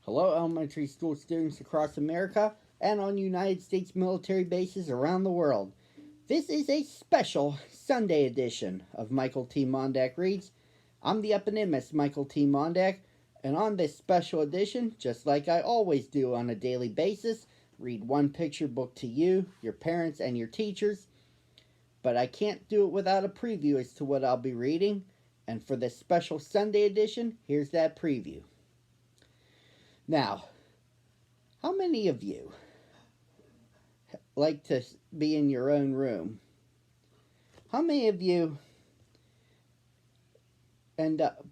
Hello, elementary school students across America and on United States military bases around the world. This is a special Sunday edition of Michael T. Mondak Reads. I'm the eponymous Michael T. Mondak, and on this special edition, just like I always do on a daily basis, read one picture book to you, your parents, and your teachers. But I can't do it without a preview as to what I'll be reading, and for this special Sunday edition, here's that preview. Now, how many of you like to be in your own room? How many of you end up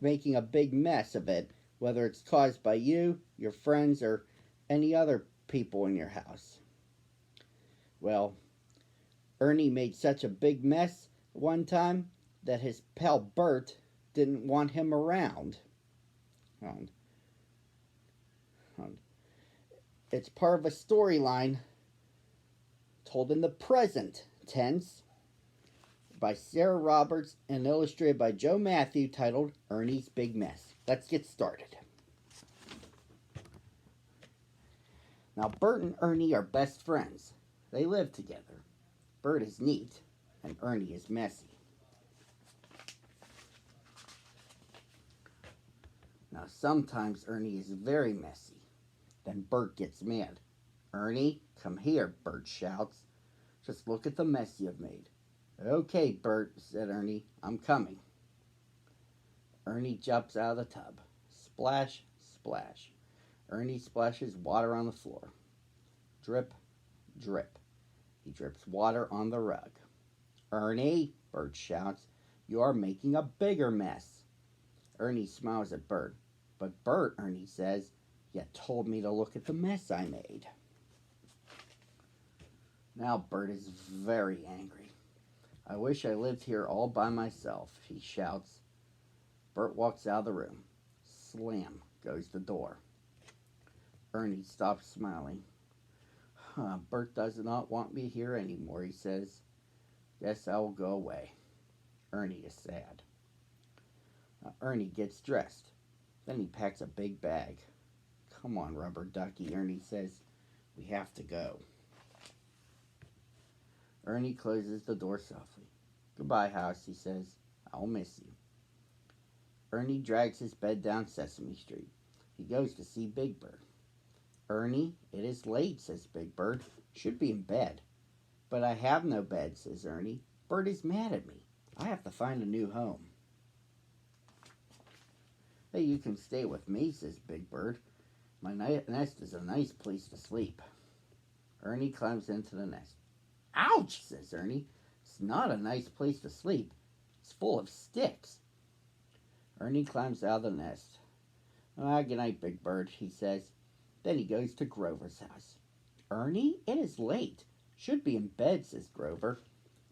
making a big mess of it, whether it's caused by you, your friends, or any other people in your house? Well, Ernie made such a big mess one time that his pal Bert didn't want him around. It's part of a storyline told in the present tense by Sarah Roberts and illustrated by Joe Matthew, titled Ernie's Big Mess. Let's get started. Now, Bert and Ernie are best friends. They live together. Bert is neat, and Ernie is messy. Now, sometimes Ernie is very messy. Then Bert gets mad. "Ernie, come here," Bert shouts. "Just look at the mess you've made." "Okay, Bert," said Ernie. "I'm coming." Ernie jumps out of the tub. Splash, splash. Ernie splashes water on the floor. Drip, drip. He drips water on the rug. "Ernie," Bert shouts, "you are making a bigger mess." Ernie smiles at Bert. "But Bert," Ernie says, "you told me to look at the mess I made." Now Bert is very angry. "I wish I lived here all by myself," he shouts. Bert walks out of the room. Slam goes the door. Ernie stops smiling. Bert does not want me here anymore," he says. "Guess I will go away." Ernie is sad. Ernie gets dressed. Then he packs a big bag. "Come on, rubber ducky," Ernie says. "We have to go." Ernie closes the door softly. "Goodbye, house," he says. "I'll miss you." Ernie drags his bed down Sesame Street. He goes to see Big Bird. "Ernie, it is late," says Big Bird. "Should be in bed." "But I have no bed," says Ernie. "Bert is mad at me. I have to find a new home." "Hey, you can stay with me," says Big Bird. "My nest is a nice place to sleep." Ernie climbs into the nest. "Ouch," says Ernie. "It's not a nice place to sleep. It's full of sticks." Ernie climbs out of the nest. "Good night, Big Bird," he says. Then he goes to Grover's house. "Ernie, it is late. Should be in bed," says Grover.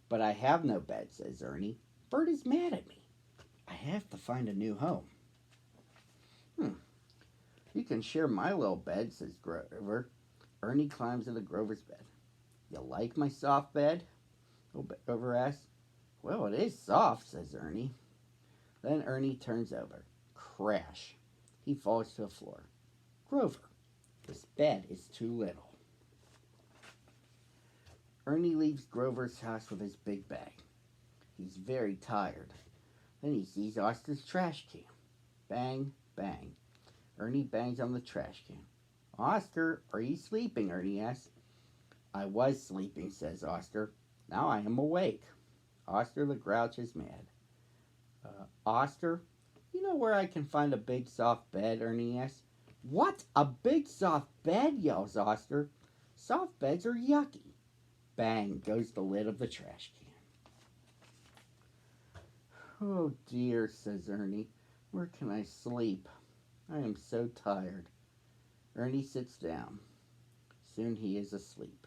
"But I have no bed," says Ernie. "Bert is mad at me. I have to find a new home." "You can share my little bed," says Grover. Ernie climbs into Grover's bed. "You like my soft bed?" Grover asks. "Well, it is soft," says Ernie. Then Ernie turns over. Crash. He falls to the floor. "Grover, this bed is too little." Ernie leaves Grover's house with his big bag. He's very tired. Then he sees Oscar's trash can. Bang, bang. Ernie bangs on the trash can. "Oscar, are you sleeping?" Ernie asks. "I was sleeping," says Oscar. "Now I am awake." Oscar the Grouch is mad. "Oscar, you know where I can find a big soft bed?" Ernie asks. "What? A big soft bed?" yells Oscar. "Soft beds are yucky." Bang goes the lid of the trash can. "Oh dear," says Ernie. "Where can I sleep? I am so tired." Ernie sits down. Soon he is asleep.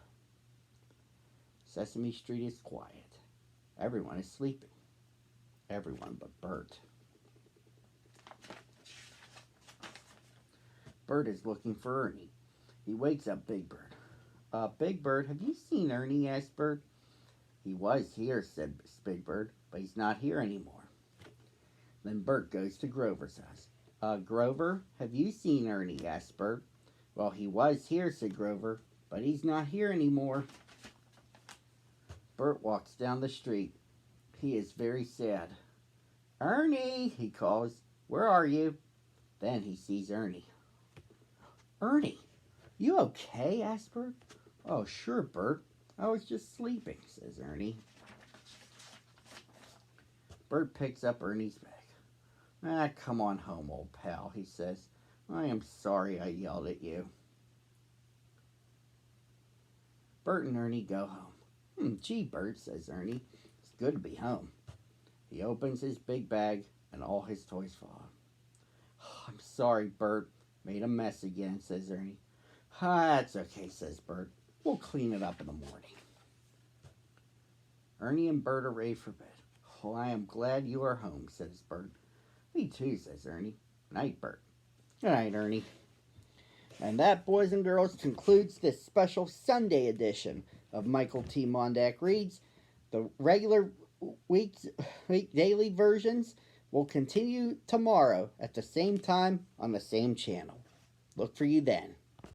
Sesame Street is quiet. Everyone is sleeping. Everyone but Bert. Bert is looking for Ernie. He wakes up Big Bird. "Big Bird, have you seen Ernie?" asked Bert. "He was here," said Big Bird, "but he's not here anymore." Then Bert goes to Grover's house. Grover, have you seen Ernie? Asked Bert. Well, he was here, said Grover, but he's not here anymore. Bert walks down the street. He is very sad. Ernie, he calls. Where are you? Then he sees Ernie. Ernie, you okay? Asked Bert. Oh, sure, Bert. I was just sleeping, says Ernie. Bert picks up Ernie's bag. Come on home, old pal, he says. I am sorry I yelled at you. Bert and Ernie go home. Gee, Bert, says Ernie. It's good to be home. He opens his big bag and all his toys fall out. Oh, I'm sorry, Bert. Made a mess again, says Ernie. That's okay, says Bert. We'll clean it up in the morning. Ernie and Bert are ready for bed. Oh, I am glad you are home, says Bert. Me too, says Ernie. Night, Bert. Good night, Ernie. And that, boys and girls, concludes this special Sunday edition of Michael T. Mondak Reads. The regular daily versions will continue tomorrow at the same time on the same channel. Look for you then.